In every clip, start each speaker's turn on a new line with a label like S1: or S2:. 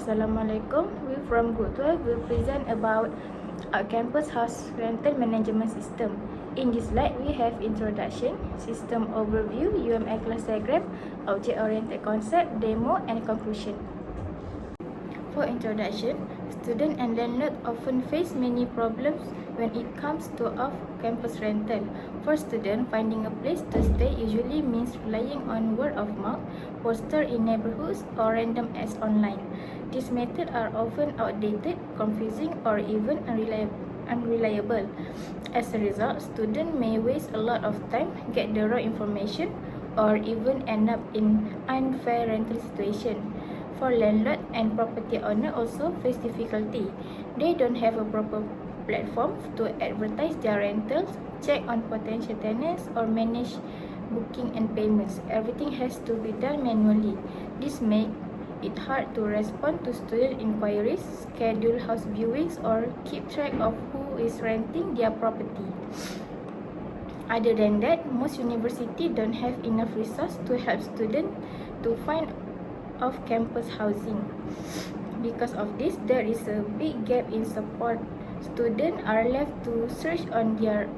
S1: Assalamualaikum. We from Group 12 will present about Outcampus House Rental Management System. In this slide, we have introduction, system overview, UML class diagram, object-oriented concept, demo, and conclusion. For introduction, student and landlord often face many problems when it comes to off-campus rental. For students, finding a place to stay usually means relying on word of mouth, poster in neighborhoods, or random ads online. These methods are often outdated, confusing, or even unreliable. As a result, students may waste a lot of time, get the wrong information, or even end up in unfair rental situation. For landlord and property owner also face difficulty. They don't have a proper platform to advertise their rentals, check on potential tenants, or manage booking and payments. Everything has to be done manually. This makes it hard to respond to student inquiries, schedule house viewings, or keep track of who is renting their property. Other than that, most universities don't have enough resources to help students to find off-campus housing. Because of this, there is a big gap in support. Students are left to search on their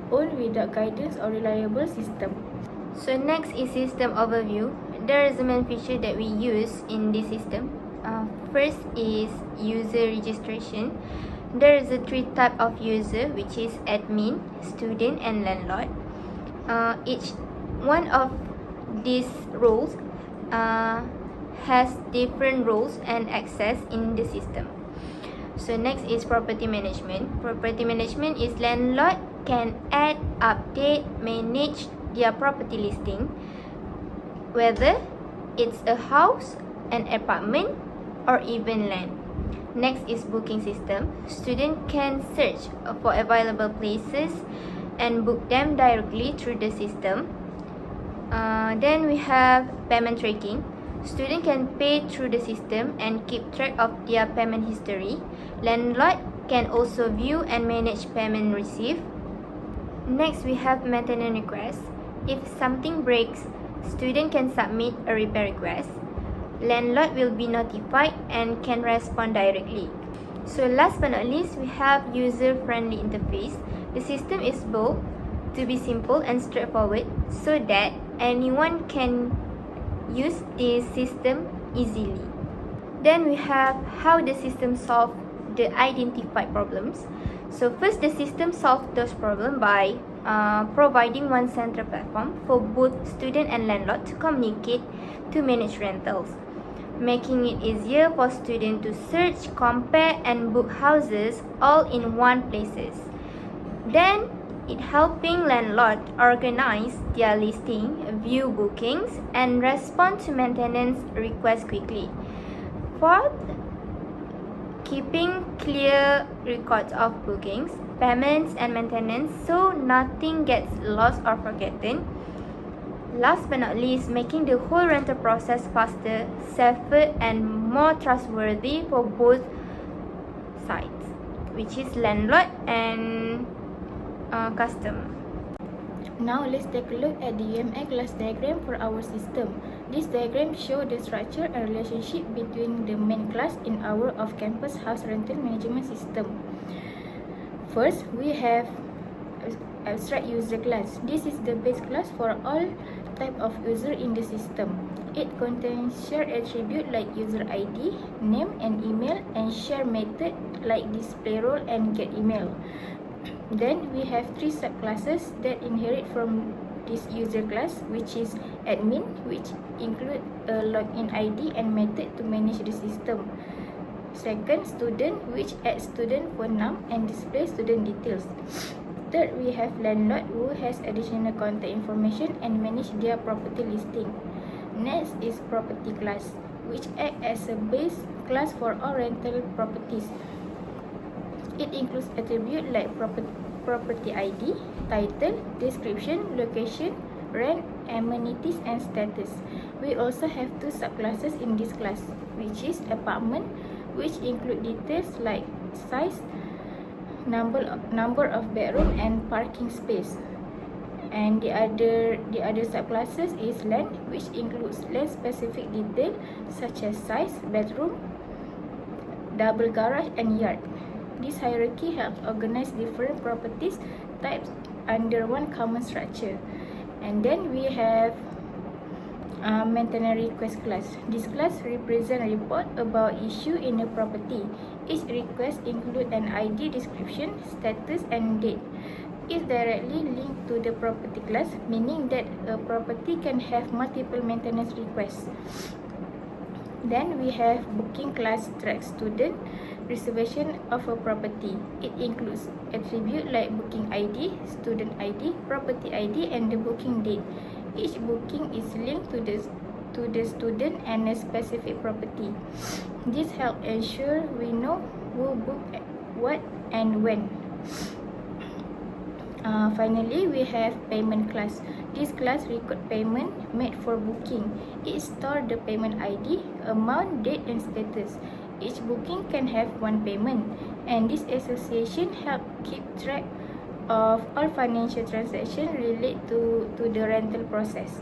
S1: own without guidance or reliable system.
S2: So next is system overview. There is a main feature that we use in this system. First is user registration. There is a three type of user, which is admin, student, and landlord. Each one of these roles has different roles and access in the system. So next is property management. Property management is landlord can add, update, manage their property listing, whether it's a house, an apartment, or even land. Next is booking system. Student can search for available places and book them directly through the system. Then we have payment tracking. Student can pay through the system and keep track of their payment history. Landlord can also view and manage payment received. Next, we have maintenance requests. If something breaks, student can submit a repair request. Landlord will be notified and can respond directly. So last but not least, we have user-friendly interface. The system is built to be simple and straightforward so that anyone can use this system easily. Then we have how the system solve the identified problems. So first, the system solve those problems by providing one central platform for both student and landlord to communicate to manage rentals, making it easier for students to search, compare, and book houses all in one places. Then it helping landlord organize their listing, view bookings, and respond to maintenance requests quickly. Fourth, keeping clear records of bookings, payments, and maintenance so nothing gets lost or forgotten. Last but not least, making the whole rental process faster, safer, and more trustworthy for both sides, which is landlord and customer.
S1: Now let's take a look at the UML class diagram for our system. This diagram shows the structure and relationship between the main class in our off-campus house rental management system. First, we have abstract user class. This is the base class for all type of user in the system. It contains shared attribute like user ID, name, and email, and share method like display role and get email. Then we have three subclasses that inherit from this user class, which is admin, which include a login ID and method to manage the system. Second, student, which adds student phone name and displays student details. Third, we have landlord, who has additional contact information and manage their property listing. Next is property class, which acts as a base class for all rental properties. It includes attributes like property ID, title, description, location, rent, amenities, and status. We also have two subclasses in this class, which is apartment, which include details like size, number of bedroom, and parking space. And the other subclasses is land, which includes land specific detail such as size, bedroom, double garage, and yard. This hierarchy helps organize different properties types under one common structure. And then we have maintenance request class. This class represents report about issue in a property. Each request includes an ID description, status, and date. Is directly linked to the property class, meaning that a property can have multiple maintenance requests. Then we have booking class track student reservation of a property. It includes attribute like booking ID, student ID, property ID, and the booking date. Each booking is linked to the student and a specific property. This helps ensure we know who booked what and when. Finally, we have payment class. This class record payment made for booking. It stores the payment ID, amount, date, and status. Each booking can have one payment, and this association helps keep track of all financial transactions related to the rental process.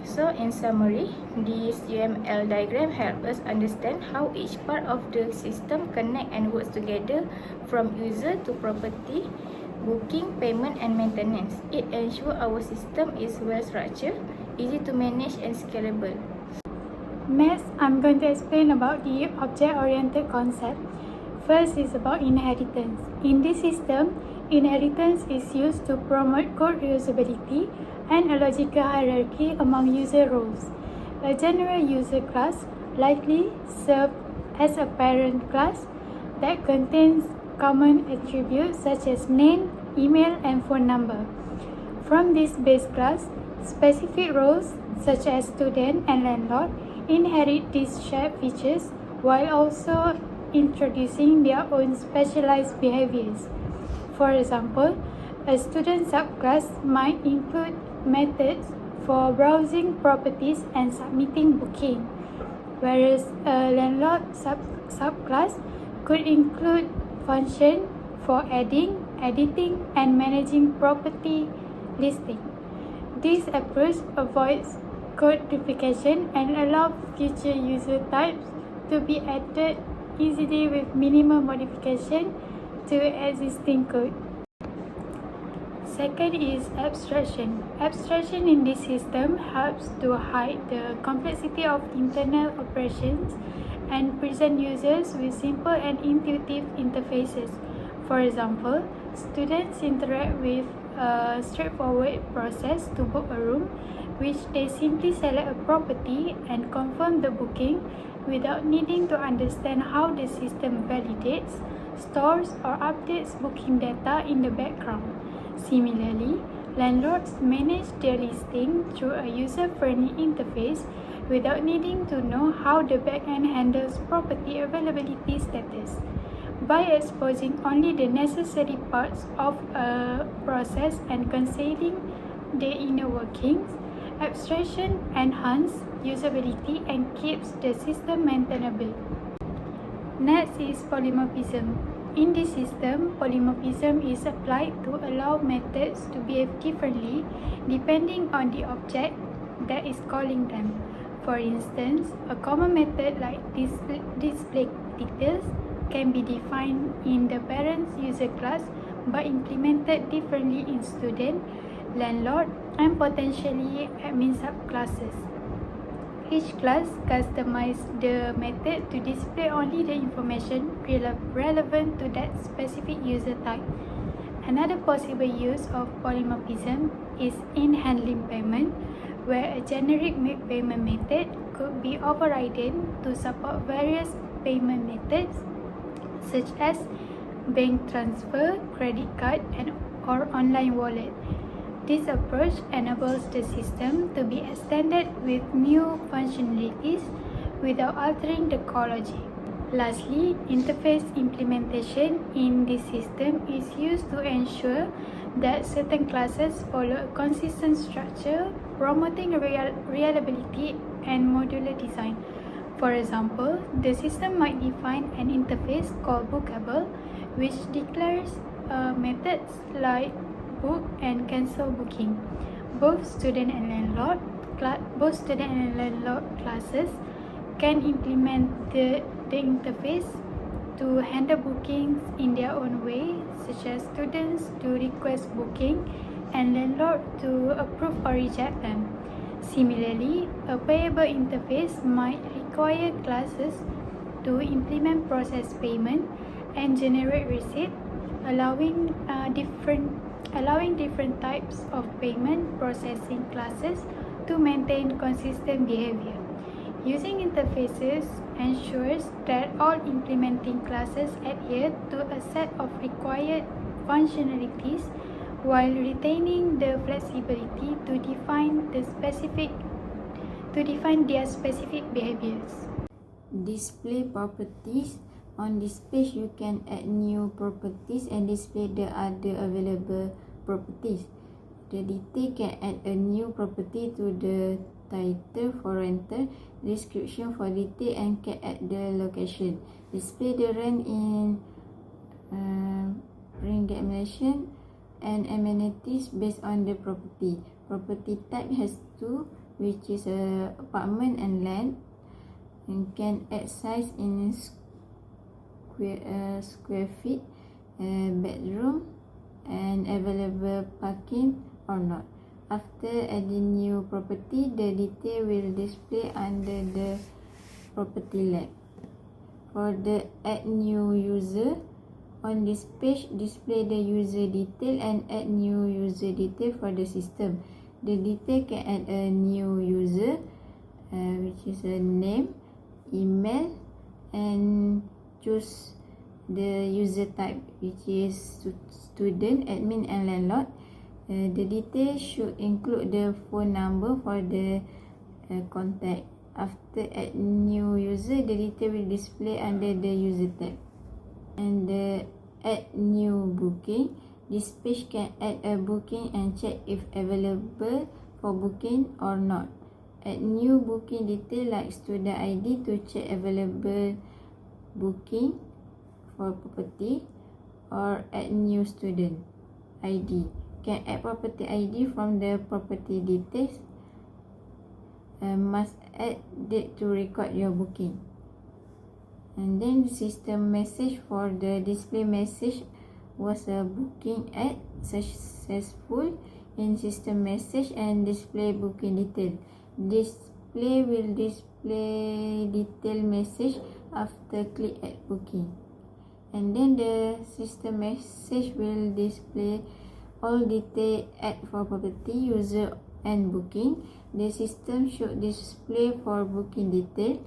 S1: So in summary, this UML diagram helps us understand how each part of the system connect and works together, from user to property, booking, payment, and maintenance. It ensures our system is well structured, easy to manage, and scalable.
S3: Next, I'm going to explain about the object-oriented concept. First is about inheritance. In this system, inheritance is used to promote code reusability and a logical hierarchy among user roles. A general user class likely serves as a parent class that contains common attributes such as name, email, and phone number. From this base class, specific roles such as student and landlord inherit these shared features while also introducing their own specialized behaviors. For example, a student subclass might include methods for browsing properties and submitting booking, whereas a landlord subclass could include function for adding, editing, and managing property listing. This approach avoids code duplication and allows future user types to be added easily with minimal modification to existing code. Second is abstraction. Abstraction in this system helps to hide the complexity of internal operations and present users with simple and intuitive interfaces. For example, students interact with a straightforward process to book a room, which they simply select a property and confirm the booking without needing to understand how the system validates, stores, or updates booking data in the background. Similarly, landlords manage their listing through a user-friendly interface without needing to know how the backend handles property availability status. By exposing only the necessary parts of a process and concealing the inner workings, abstraction enhances usability and keeps the system maintainable. Next is polymorphism. In this system, polymorphism is applied to allow methods to behave differently depending on the object that is calling them. For instance, a common method like display details can be defined in the parent's user class but implemented differently in student, landlord, and potentially admin subclasses. Each class customizes the method to display only the information relevant to that specific user type. Another possible use of polymorphism is in handling payment, where a generic make payment method could be overridden to support various payment methods such as bank transfer, credit card, or online wallet. This approach enables the system to be extended with new functionalities without altering the core logic. Lastly, interface implementation in this system is used to ensure that certain classes follow a consistent structure, promoting reliability and modular design. For example, the system might define an interface called bookable, which declares methods like book and cancel booking. Both student and landlord classes can implement the interface to handle bookings in their own way, such as students to request booking and landlord to approve or reject them. Similarly, a payable interface might require classes to implement process payment and generate receipt, allowing different types of payment processing classes to maintain consistent behavior. Using interfaces ensures that all implementing classes adhere to a set of required functionalities while retaining the flexibility to define their specific behaviors.
S4: Display properties. On this page, you can add new properties and display the other available properties. The detail can add a new property to the title for rental, description for detail, and can add the location. Display the rent in Ringgit Malaysian and amenities based on the property. Property type has two, which is apartment and land, and can add size in square feet, bedroom, and available parking or not. After adding new property, the detail will display under the property lab. For the add new user, on this page, display the user detail and add new user detail for the system. The detail can add a new user, which is a name, email, and choose the user type, which is student, admin, and landlord. The detail should include the phone number for the contact. After add new user, the detail will display under the user tab. And the add new booking. This page can add a booking and check if available for booking or not. Add new booking detail like student ID to check available booking for property, or add new student ID. Can add property ID from the property details. Must add date to record your booking. And then the system message. For the display message was a booking add successful in system message and display booking detail. Display will display detail message after click add booking. And then the system message will display all detail add for property, user, and booking. The system should display for booking detail,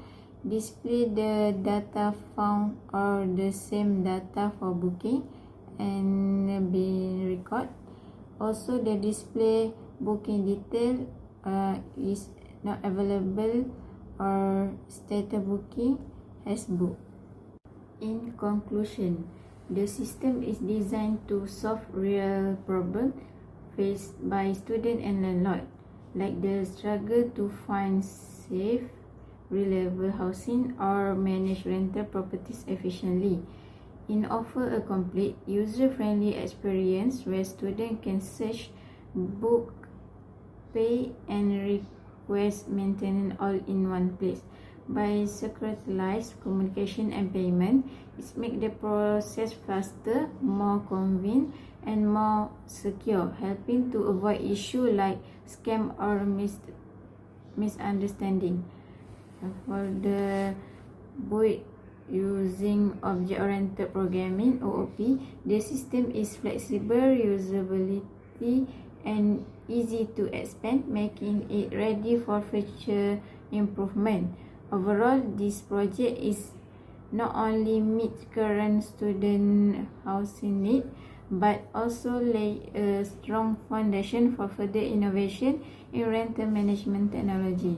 S4: display the data found or the same data for booking and be record. Also, the display booking detail is not available or status booking has booked. In conclusion, the system is designed to solve real problems faced by student and landlord, like the struggle to find safe, reliable housing or manage rental properties efficiently. It offers a complete, user-friendly experience where students can search, book, pay, and request maintenance all in one place. By synchronized communication and payment, it makes the process faster, more convenient, and more secure, helping to avoid issues like scam or misunderstanding. For the build using object-oriented programming (OOP), the system is flexible, usability, and easy to expand, making it ready for future improvement. Overall, this project is not only meet current student housing need, but also lay a strong foundation for further innovation in rental management technology.